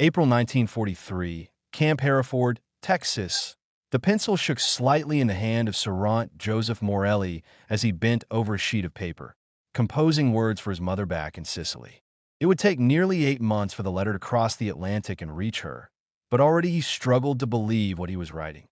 April 1943, Camp Hereford, Texas. The pencil shook slightly in the hand of Sergeant Joseph Morelli as he bent over a sheet of paper, composing words for his mother back in Sicily. It would take nearly 8 months for the letter to cross the Atlantic and reach her, but already he struggled to believe what he was writing.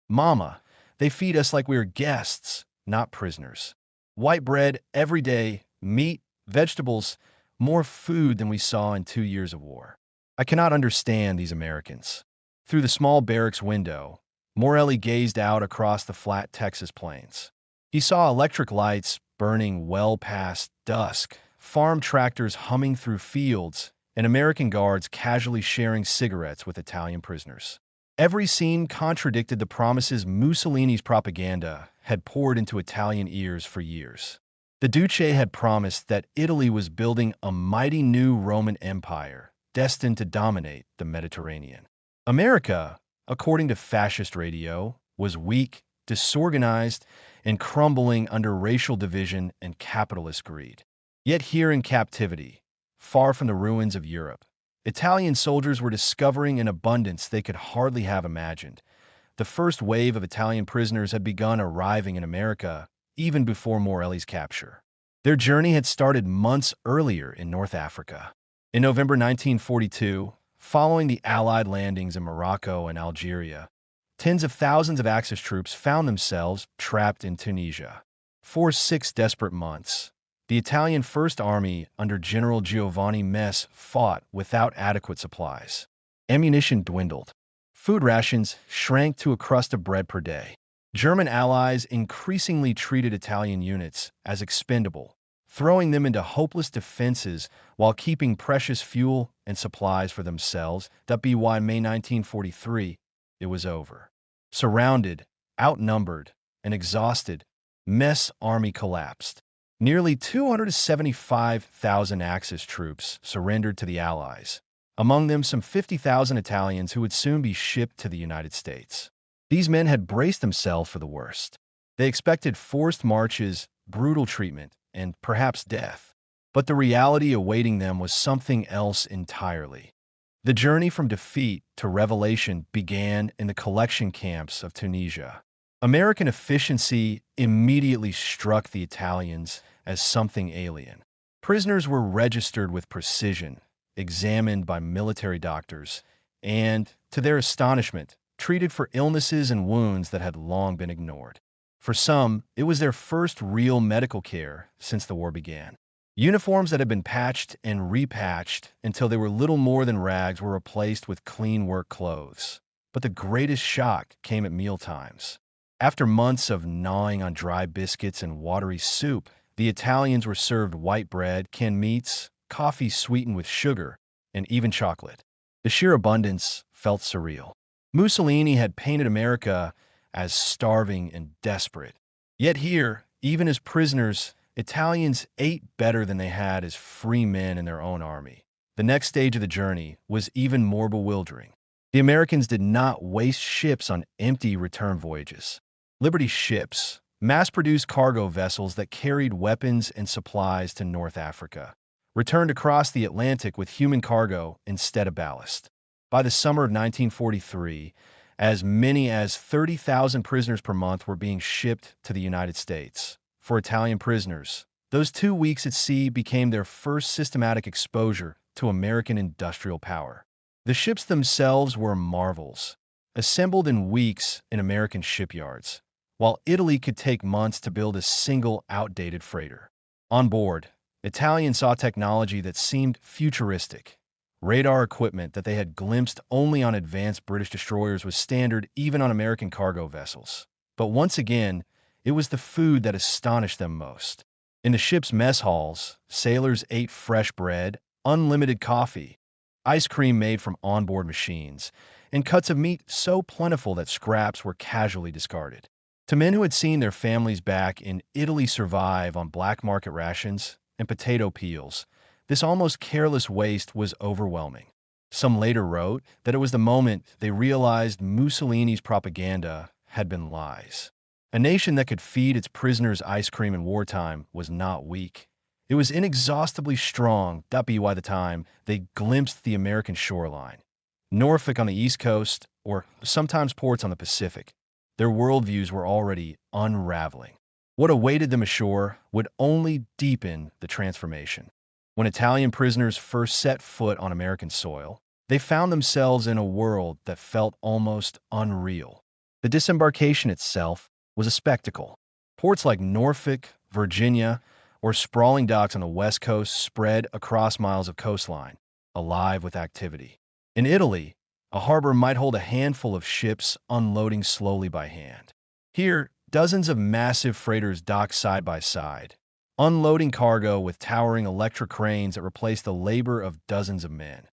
Mama, they feed us like we are guests, not prisoners. White bread every day, meat, vegetables, more food than we saw in 2 years of war. I cannot understand these Americans. Through the small barracks window, Morelli gazed out across the flat Texas plains. He saw electric lights burning well past dusk, farm tractors humming through fields, and American guards casually sharing cigarettes with Italian prisoners. Every scene contradicted the promises Mussolini's propaganda had poured into Italian ears for years. The Duce had promised that Italy was building a mighty new Roman Empire destined to dominate the Mediterranean. America, according to fascist radio, was weak, disorganized, and crumbling under racial division and capitalist greed. Yet here in captivity, far from the ruins of Europe, Italian soldiers were discovering an abundance they could hardly have imagined. The first wave of Italian prisoners had begun arriving in America even before Morelli's capture. Their journey had started months earlier in North Africa. In November 1942, following the Allied landings in Morocco and Algeria, tens of thousands of Axis troops found themselves trapped in Tunisia. For 6 desperate months, the Italian First Army under General Giovanni Mess fought without adequate supplies. Ammunition dwindled. Food rations shrank to a crust of bread per day. German allies increasingly treated Italian units as expendable, throwing them into hopeless defenses while keeping precious fuel and supplies for themselves. By May 1943, it was over. Surrounded, outnumbered, and exhausted, Mess' army collapsed. Nearly 275,000 Axis troops surrendered to the Allies, among them some 50,000 Italians who would soon be shipped to the United States. These men had braced themselves for the worst. They expected forced marches, brutal treatment, and perhaps death. But the reality awaiting them was something else entirely. The journey from defeat to revelation began in the collection camps of Tunisia. American efficiency immediately struck the Italians as something alien. Prisoners were registered with precision, examined by military doctors, and, to their astonishment, treated for illnesses and wounds that had long been ignored. For some, it was their first real medical care since the war began. Uniforms that had been patched and repatched until they were little more than rags were replaced with clean work clothes. But the greatest shock came at mealtimes. After months of gnawing on dry biscuits and watery soup, the Italians were served white bread, canned meats, coffee sweetened with sugar, and even chocolate. The sheer abundance felt surreal. Mussolini had painted America as starving and desperate. Yet here, even as prisoners, Italians ate better than they had as free men in their own army. The next stage of the journey was even more bewildering. The Americans did not waste ships on empty return voyages. Liberty ships, mass-produced cargo vessels that carried weapons and supplies to North Africa, returned across the Atlantic with human cargo instead of ballast. By the summer of 1943, as many as 30,000 prisoners per month were being shipped to the United States. For Italian prisoners, those 2 weeks at sea became their first systematic exposure to American industrial power. The ships themselves were marvels, assembled in weeks in American shipyards, while Italy could take months to build a single outdated freighter. On board, Italians saw technology that seemed futuristic. Radar equipment that they had glimpsed only on advanced British destroyers was standard even on American cargo vessels. But once again, it was the food that astonished them most. In the ship's mess halls, sailors ate fresh bread, unlimited coffee, ice cream made from onboard machines, and cuts of meat so plentiful that scraps were casually discarded. To men who had seen their families back in Italy survive on black market rations and potato peels, this almost careless waste was overwhelming. Some later wrote that it was the moment they realized Mussolini's propaganda had been lies. A nation that could feed its prisoners ice cream in wartime was not weak. It was inexhaustibly strong. By the time they glimpsed the American shoreline, Norfolk on the East Coast, or sometimes ports on the Pacific. Their worldviews were already unraveling. What awaited them ashore would only deepen the transformation. When Italian prisoners first set foot on American soil, they found themselves in a world that felt almost unreal. The disembarkation itself was a spectacle. Ports like Norfolk, Virginia, or sprawling docks on the West Coast spread across miles of coastline, alive with activity. In Italy, a harbor might hold a handful of ships unloading slowly by hand. Here, dozens of massive freighters docked side by side, unloading cargo with towering electric cranes that replaced the labor of dozens of men.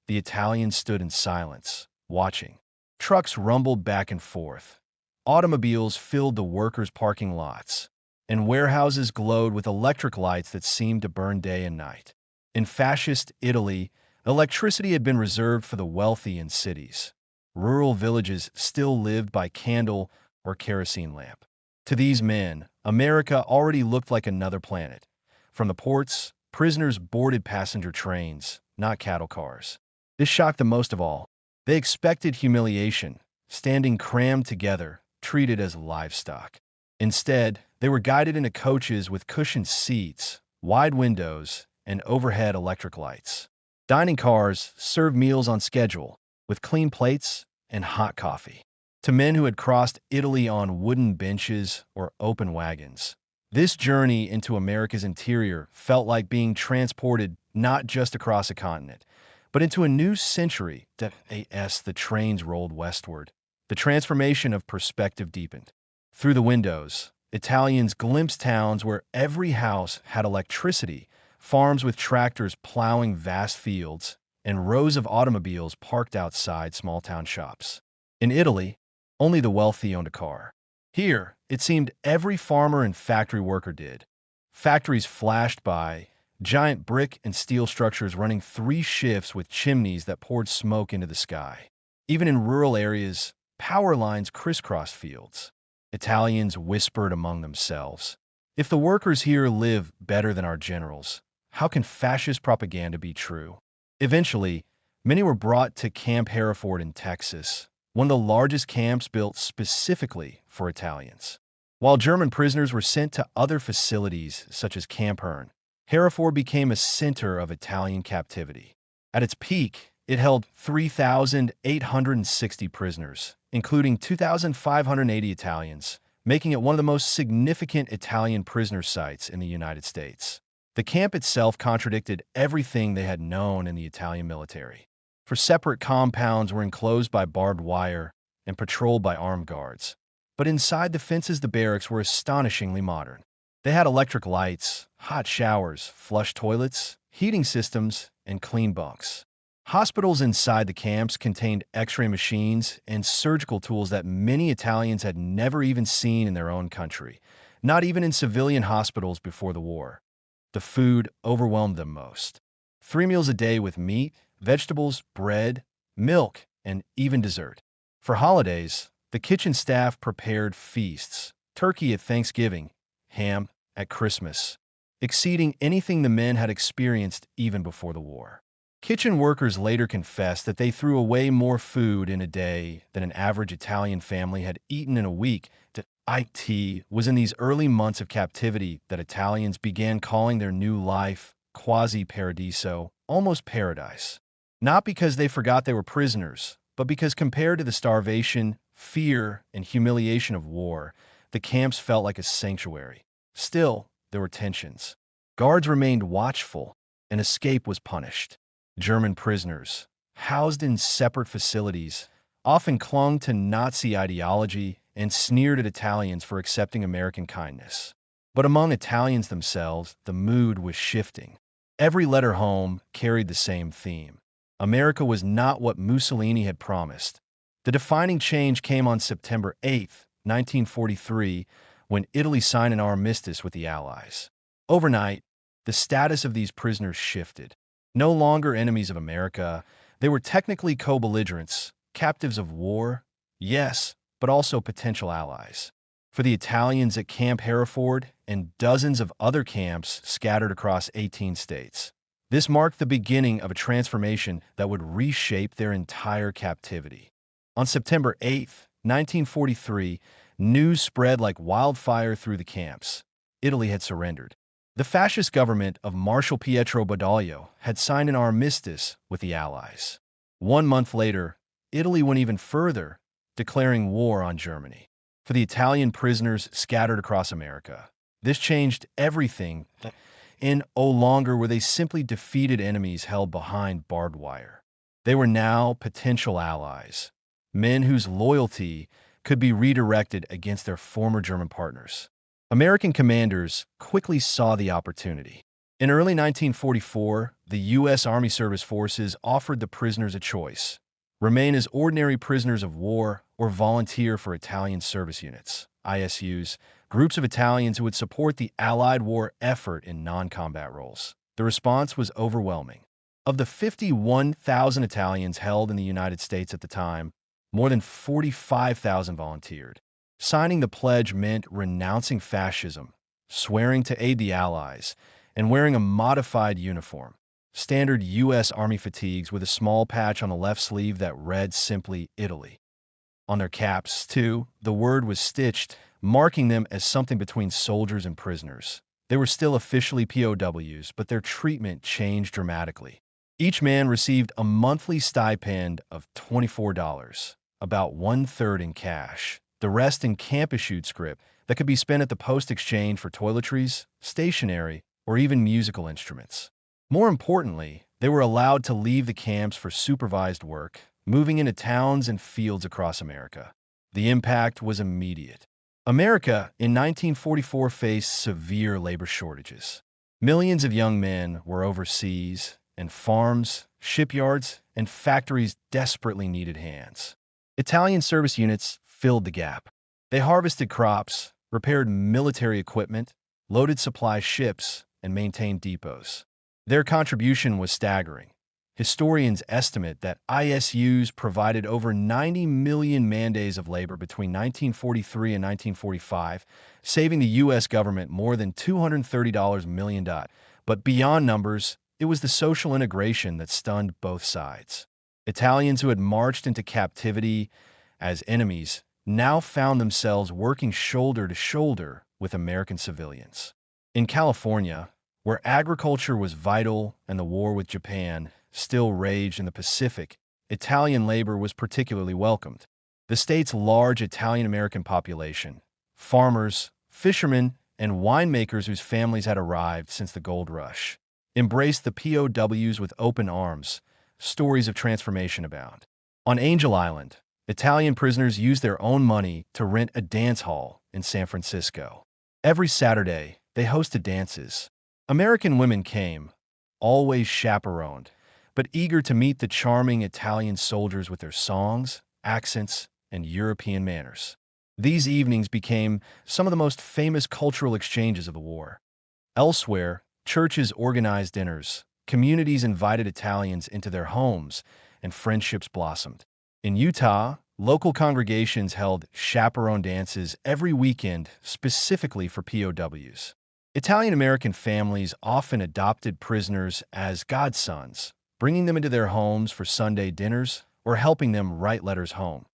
The Italians stood in silence, watching. Trucks rumbled back and forth. Automobiles filled the workers' parking lots, and warehouses glowed with electric lights that seemed to burn day and night. In fascist Italy, electricity had been reserved for the wealthy in cities. Rural villages still lived by candle or kerosene lamp. To these men, America already looked like another planet. From the ports, prisoners boarded passenger trains, not cattle cars. This shocked them most of all. They expected humiliation, standing crammed together, treated as livestock. Instead, they were guided into coaches with cushioned seats, wide windows, and overhead electric lights. Dining cars served meals on schedule, with clean plates and hot coffee. To men who had crossed Italy on wooden benches or open wagons, this journey into America's interior felt like being transported not just across a continent, but into a new century. As the trains rolled westward, the transformation of perspective deepened. Through the windows, Italians glimpsed towns where every house had electricity, farms with tractors plowing vast fields, and rows of automobiles parked outside small-town shops. In Italy, only the wealthy owned a car. Here, it seemed every farmer and factory worker did. Factories flashed by, giant brick and steel structures running 3 shifts with chimneys that poured smoke into the sky. Even in rural areas, power lines crisscrossed fields. Italians whispered among themselves, "If the workers here live better than our generals, how can fascist propaganda be true?" Eventually, many were brought to Camp Hereford in Texas, one of the largest camps built specifically for Italians. While German prisoners were sent to other facilities such as Camp Hereford became a center of Italian captivity. At its peak, it held 3,860 prisoners, including 2,580 Italians, making it one of the most significant Italian prisoner sites in the United States. The camp itself contradicted everything they had known in the Italian military. For separate compounds were enclosed by barbed wire and patrolled by armed guards. But inside the fences, the barracks were astonishingly modern. They had electric lights, hot showers, flush toilets, heating systems, and clean bunks. Hospitals inside the camps contained X-ray machines and surgical tools that many Italians had never even seen in their own country, not even in civilian hospitals before the war. The food overwhelmed them most. 3 meals a day with meat, vegetables, bread, milk, and even dessert. For holidays, the kitchen staff prepared feasts, turkey at Thanksgiving, ham at Christmas, exceeding anything the men had experienced even before the war. Kitchen workers later confessed that they threw away more food in a day than an average Italian family had eaten in a week. It was in these early months of captivity that Italians began calling their new life quasi-paradiso, almost paradise. Not because they forgot they were prisoners, but because compared to the starvation, fear, and humiliation of war, the camps felt like a sanctuary. Still, there were tensions. Guards remained watchful, and escape was punished. German prisoners, housed in separate facilities, often clung to Nazi ideology and sneered at Italians for accepting American kindness. But among Italians themselves, the mood was shifting. Every letter home carried the same theme. America was not what Mussolini had promised. The defining change came on September 8, 1943, when Italy signed an armistice with the Allies. Overnight, the status of these prisoners shifted. No longer enemies of America, they were technically co-belligerents, captives of war, yes, but also potential allies. For the Italians at Camp Hereford and dozens of other camps scattered across 18 states, This marked the beginning of a transformation that would reshape their entire captivity. On September 8, 1943, news spread like wildfire through the camps. Italy had surrendered. The fascist government of Marshal Pietro Badoglio had signed an armistice with the Allies. 1 month later, Italy went even further, declaring war on Germany. For the Italian prisoners scattered across America, this changed everything, and no longer were they simply defeated enemies held behind barbed wire. They were now potential allies, men whose loyalty could be redirected against their former German partners. American commanders quickly saw the opportunity. In early 1944, the U.S. Army Service Forces offered the prisoners a choice: remain as ordinary prisoners of war or volunteer for Italian service units, ISUs, groups of Italians who would support the Allied war effort in non-combat roles. The response was overwhelming. Of the 51,000 Italians held in the United States at the time, more than 45,000 volunteered. Signing the pledge meant renouncing fascism, swearing to aid the Allies, and wearing a modified uniform, standard U.S. Army fatigues with a small patch on the left sleeve that read simply Italy. On their caps, too, the word was stitched, marking them as something between soldiers and prisoners. They were still officially POWs, but their treatment changed dramatically. Each man received a monthly stipend of $24, about 1/3 in cash, the rest in camp-issued scrip that could be spent at the post exchange for toiletries, stationery, or even musical instruments. More importantly, they were allowed to leave the camps for supervised work, moving into towns and fields across America. The impact was immediate. America in 1944 faced severe labor shortages. Millions of young men were overseas, and farms, shipyards, and factories desperately needed hands. Italian service units filled the gap. They harvested crops, repaired military equipment, loaded supply ships, and maintained depots. Their contribution was staggering. Historians estimate that ISUs provided over 90 million man-days of labor between 1943 and 1945, saving the U.S. government more than $230 million. But beyond numbers, it was the social integration that stunned both sides. Italians who had marched into captivity as enemies now found themselves working shoulder to shoulder with American civilians. In California, where agriculture was vital and the war with Japan still raged in the Pacific, Italian labor was particularly welcomed. The state's large Italian-American population, farmers, fishermen, and winemakers whose families had arrived since the gold rush, embraced the POWs with open arms. Stories of transformation abound. On Angel Island, Italian prisoners used their own money to rent a dance hall in San Francisco. Every Saturday, they hosted dances. American women came, always chaperoned, but eager to meet the charming Italian soldiers with their songs, accents, and European manners. These evenings became some of the most famous cultural exchanges of the war. Elsewhere, churches organized dinners, communities invited Italians into their homes, and friendships blossomed. In Utah, local congregations held chaperone dances every weekend specifically for POWs. Italian-American families often adopted prisoners as godsons, bringing them into their homes for Sunday dinners or helping them write letters home.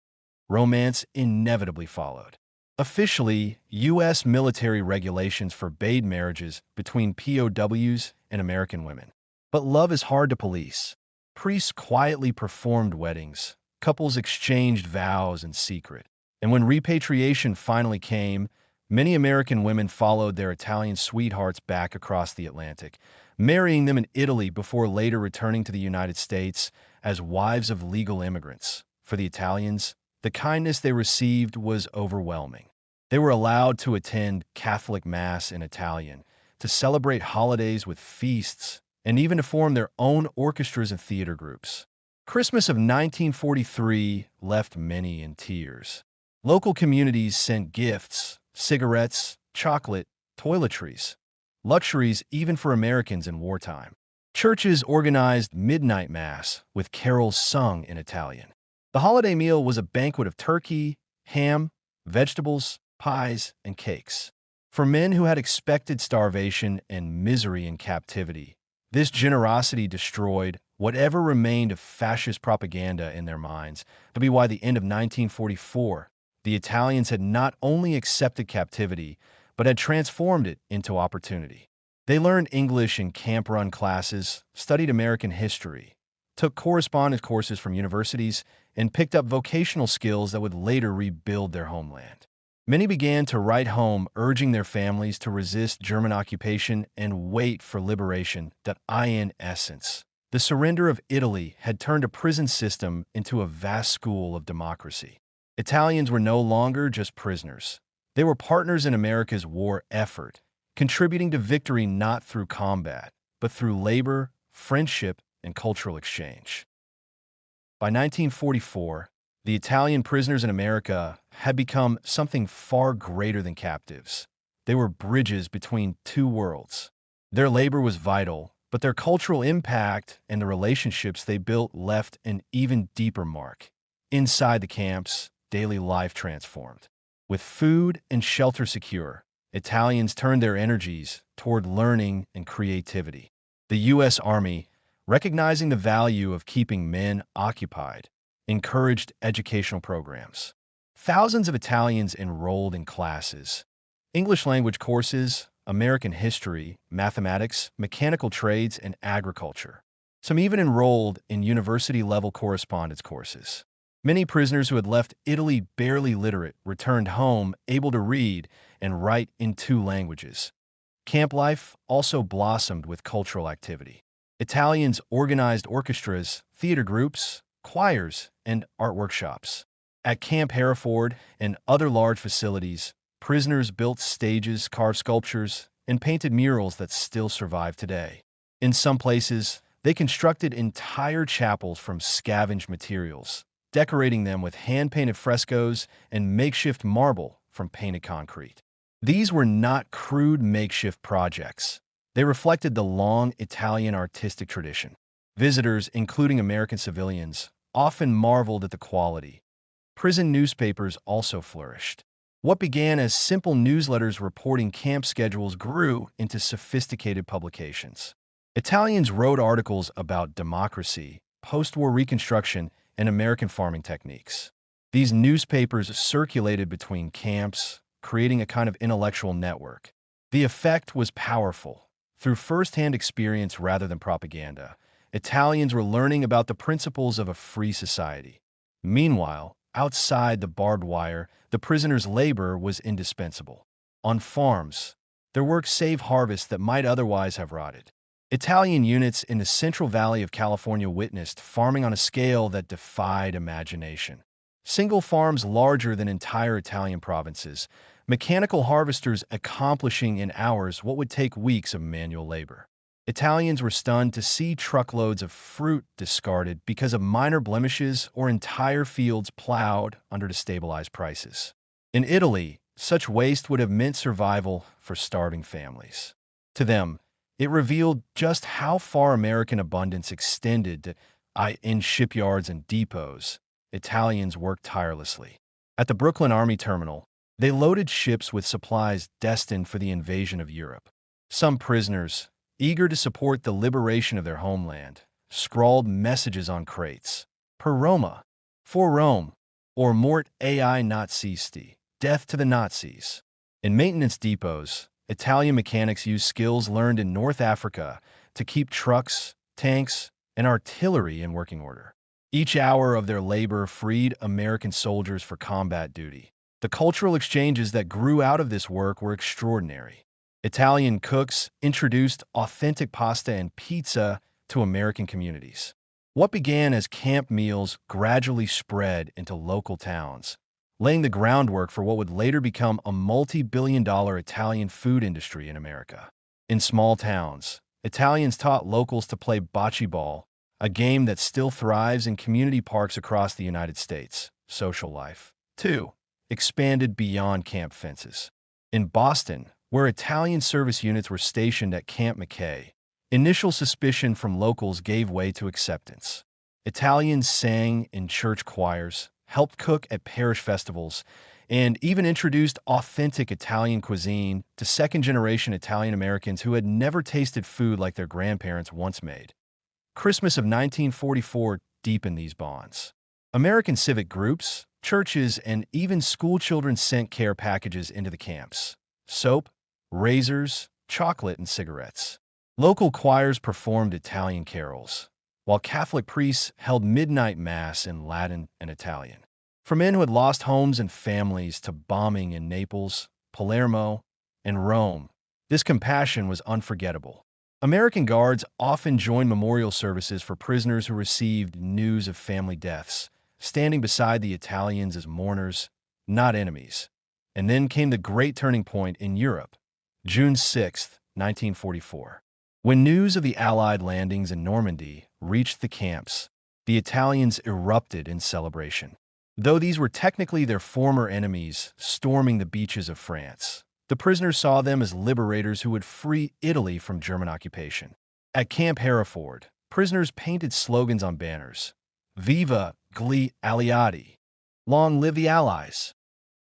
Romance inevitably followed. Officially, U.S. military regulations forbade marriages between POWs and American women. But love is hard to police. Priests quietly performed weddings, couples exchanged vows in secret, and when repatriation finally came, many American women followed their Italian sweethearts back across the Atlantic, marrying them in Italy before later returning to the United States as wives of legal immigrants. For the Italians, the kindness they received was overwhelming. They were allowed to attend Catholic Mass in Italian, to celebrate holidays with feasts, and even to form their own orchestras and theater groups. Christmas of 1943 left many in tears. Local communities sent gifts, cigarettes, chocolate, toiletries, luxuries even for Americans in wartime. Churches organized midnight mass with carols sung in Italian. The holiday meal was a banquet of turkey, ham, vegetables, pies, and cakes. For men who had expected starvation and misery in captivity, This generosity destroyed whatever remained of fascist propaganda in their minds, to be why the end of 1944, the Italians had not only accepted captivity, but had transformed it into opportunity. They learned English in camp-run classes, studied American history, took correspondence courses from universities, and picked up vocational skills that would later rebuild their homeland. Many began to write home, urging their families to resist German occupation and wait for liberation. In essence, the surrender of Italy had turned a prison system into a vast school of democracy. Italians were no longer just prisoners. They were partners in America's war effort, contributing to victory not through combat, but through labor, friendship, and cultural exchange. By 1944, the Italian prisoners in America had become something far greater than captives. They were bridges between two worlds. Their labor was vital, but their cultural impact and the relationships they built left an even deeper mark. Inside the camps, daily life transformed. With food and shelter secure, Italians turned their energies toward learning and creativity. The U.S. Army, recognizing the value of keeping men occupied, encouraged educational programs. Thousands of Italians enrolled in classes, English language courses, American history, mathematics, mechanical trades, and agriculture. Some even enrolled in university-level correspondence courses. Many prisoners who had left Italy barely literate returned home able to read and write in two languages. Camp life also blossomed with cultural activity. Italians organized orchestras, theater groups, choirs, and art workshops. At Camp Hereford and other large facilities, prisoners built stages, carved sculptures, and painted murals that still survive today. In some places, they constructed entire chapels from scavenged materials, decorating them with hand-painted frescoes and makeshift marble from painted concrete. These were not crude makeshift projects. They reflected the long Italian artistic tradition. Visitors, including American civilians, often marveled at the quality. Prison newspapers also flourished. What began as simple newsletters reporting camp schedules grew into sophisticated publications. Italians wrote articles about democracy, post-war reconstruction, and American farming techniques. These newspapers circulated between camps, creating a kind of intellectual network. The effect was powerful. Through first-hand experience rather than propaganda, Italians were learning about the principles of a free society. Meanwhile, outside the barbed wire, the prisoners' labor was indispensable. On farms, their work saved harvests that might otherwise have rotted. Italian units in the Central Valley of California witnessed farming on a scale that defied imagination. Single farms larger than entire Italian provinces, mechanical harvesters accomplishing in hours what would take weeks of manual labor. Italians were stunned to see truckloads of fruit discarded because of minor blemishes or entire fields plowed under to stabilize prices. In Italy, such waste would have meant survival for starving families. To them, it revealed just how far American abundance extended. In shipyards and depots, Italians worked tirelessly. At the Brooklyn Army Terminal, they loaded ships with supplies destined for the invasion of Europe. Some prisoners, eager to support the liberation of their homeland, scrawled messages on crates. Per Roma, for Rome, or Mort ai Nazisti, death to the Nazis. In maintenance depots, Italian mechanics used skills learned in North Africa to keep trucks, tanks, and artillery in working order. Each hour of their labor freed American soldiers for combat duty. The cultural exchanges that grew out of this work were extraordinary. Italian cooks introduced authentic pasta and pizza to American communities. What began as camp meals gradually spread into local towns, laying the groundwork for what would later become a multi-billion-dollar Italian food industry in America. In small towns, Italians taught locals to play bocce ball, a game that still thrives in community parks across the United States. Social life, too, expanded beyond camp fences. In Boston, where Italian service units were stationed at Camp McKay, initial suspicion from locals gave way to acceptance. Italians sang in church choirs, helped cook at parish festivals, and even introduced authentic Italian cuisine to second-generation Italian Americans who had never tasted food like their grandparents once made. Christmas of 1944 deepened these bonds. American civic groups, churches, and even schoolchildren sent care packages into the camps: soap, razors, chocolate, and cigarettes. Local choirs performed Italian carols, while Catholic priests held midnight mass in Latin and Italian. For men who had lost homes and families to bombing in Naples, Palermo, and Rome, this compassion was unforgettable. American guards often joined memorial services for prisoners who received news of family deaths, standing beside the Italians as mourners, not enemies. And then came the great turning point in Europe, June 6, 1944. When news of the Allied landings in Normandy reached the camps, the Italians erupted in celebration. Though these were technically their former enemies storming the beaches of France, the prisoners saw them as liberators who would free Italy from German occupation. At Camp Hereford, prisoners painted slogans on banners: "Viva gli Aliati!" "Long live the Allies!"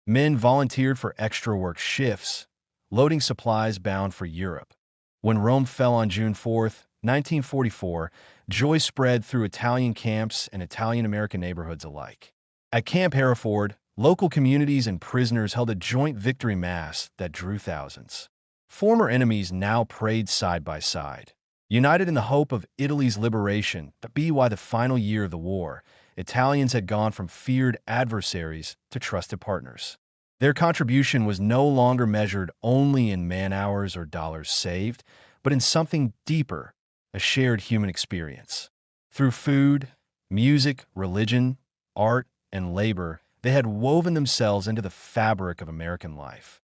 Men volunteered for extra work shifts, loading supplies bound for Europe. When Rome fell on June 4, 1944, joy spread through Italian camps and Italian-American neighborhoods alike. At Camp Hereford, local communities and prisoners held a joint victory mass that drew thousands. Former enemies now prayed side by side, united in the hope of Italy's liberation. To be why the final year of the war, Italians had gone from feared adversaries to trusted partners. Their contribution was no longer measured only in man-hours or dollars saved, but in something deeper: a shared human experience. Through food, music, religion, art, and labor, they had woven themselves into the fabric of American life,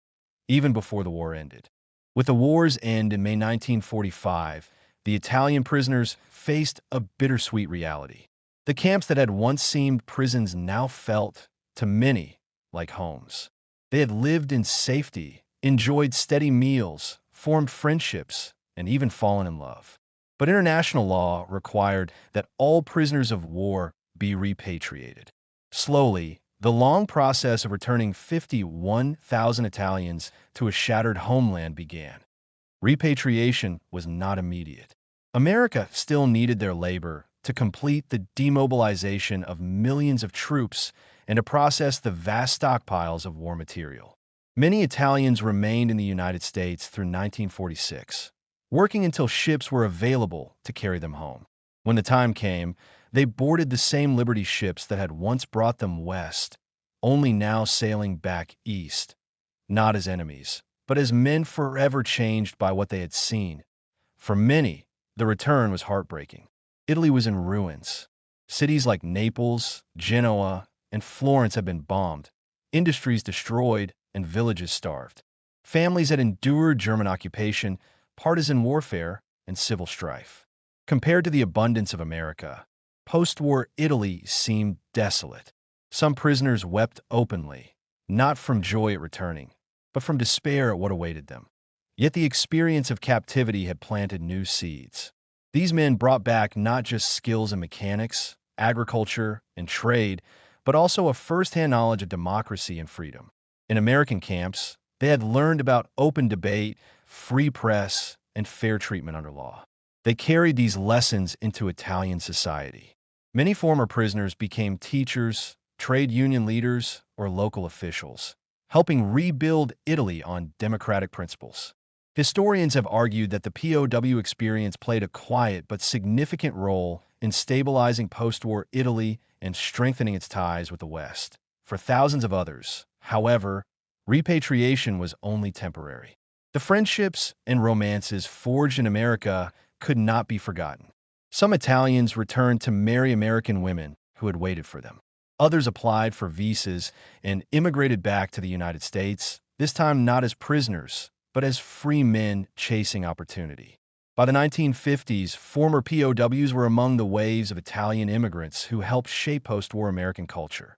even before the war ended. With the war's end in May 1945, the Italian prisoners faced a bittersweet reality. The camps that had once seemed prisons now felt, to many, like homes. They had lived in safety, enjoyed steady meals, formed friendships, and even fallen in love. But international law required that all prisoners of war be repatriated. Slowly, the long process of returning 51,000 Italians to a shattered homeland began. Repatriation was not immediate. America still needed their labor to complete the demobilization of millions of troops and to process the vast stockpiles of war material. Many Italians remained in the United States through 1946, working until ships were available to carry them home. When the time came, they boarded the same Liberty ships that had once brought them west, only now sailing back east, not as enemies, but as men forever changed by what they had seen. For many, the return was heartbreaking. Italy was in ruins. Cities like Naples, Genoa, and Florence had been bombed, industries destroyed, and villages starved. Families had endured German occupation, partisan warfare, and civil strife. Compared to the abundance of America, post-war Italy seemed desolate. Some prisoners wept openly, not from joy at returning, but from despair at what awaited them. Yet the experience of captivity had planted new seeds. These men brought back not just skills in mechanics, agriculture, and trade, but also a first-hand knowledge of democracy and freedom. In American camps, they had learned about open debate, free press, and fair treatment under law. They carried these lessons into Italian society. Many former prisoners became teachers, trade union leaders, or local officials, helping rebuild Italy on democratic principles. Historians have argued that the POW experience played a quiet but significant role in stabilizing post-war Italy and strengthening its ties with the West. For thousands of others, however, repatriation was only temporary. The friendships and romances forged in America could not be forgotten. Some Italians returned to marry American women who had waited for them. Others applied for visas and immigrated back to the United States, this time not as prisoners, but as free men chasing opportunity. By the 1950s, former POWs were among the waves of Italian immigrants who helped shape post-war American culture.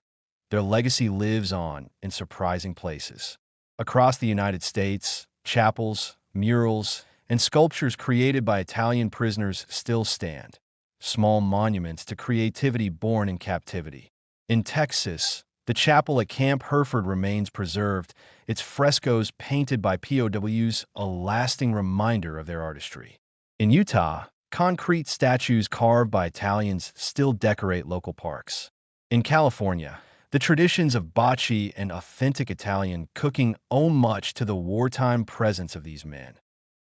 Their legacy lives on in surprising places. Across the United States, chapels, murals, and sculptures created by Italian prisoners still stand, small monuments to creativity born in captivity. In Texas, The chapel at Camp Hereford remains preserved, its frescoes painted by POWs a lasting reminder of their artistry. In Utah, concrete statues carved by Italians still decorate local parks. In California, the traditions of bocce and authentic Italian cooking owe much to the wartime presence of these men.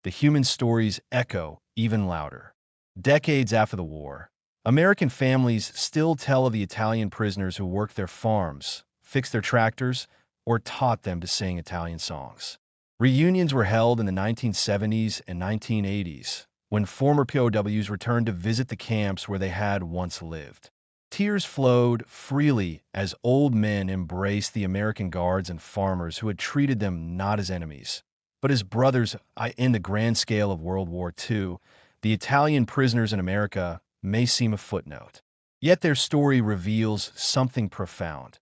The human stories echo even louder. Decades after the war, American families still tell of the Italian prisoners who worked their farms, fixed their tractors, or taught them to sing Italian songs. Reunions were held in the 1970s and 1980s, when former POWs returned to visit the camps where they had once lived. Tears flowed freely as old men embraced the American guards and farmers who had treated them not as enemies, but as brothers. In the grand scale of World War II, the Italian prisoners in America may seem a footnote. Yet their story reveals something profound.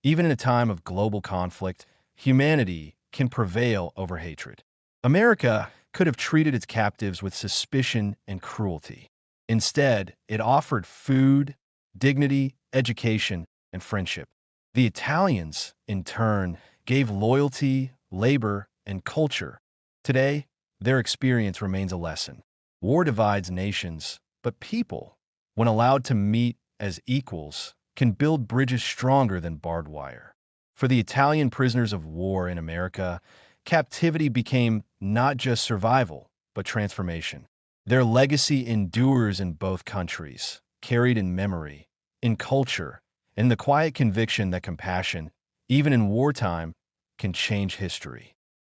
Even in a time of global conflict, humanity can prevail over hatred. America could have treated its captives with suspicion and cruelty. Instead, it offered food, dignity, education, and friendship. The Italians, in turn, gave loyalty, labor, and culture. Today, their experience remains a lesson. War divides nations, but people, when allowed to meet as equals, can build bridges stronger than barbed wire. For the Italian prisoners of war in America, captivity became not just survival, but transformation. Their legacy endures in both countries, carried in memory, in culture, and the quiet conviction that compassion, even in wartime, can change history.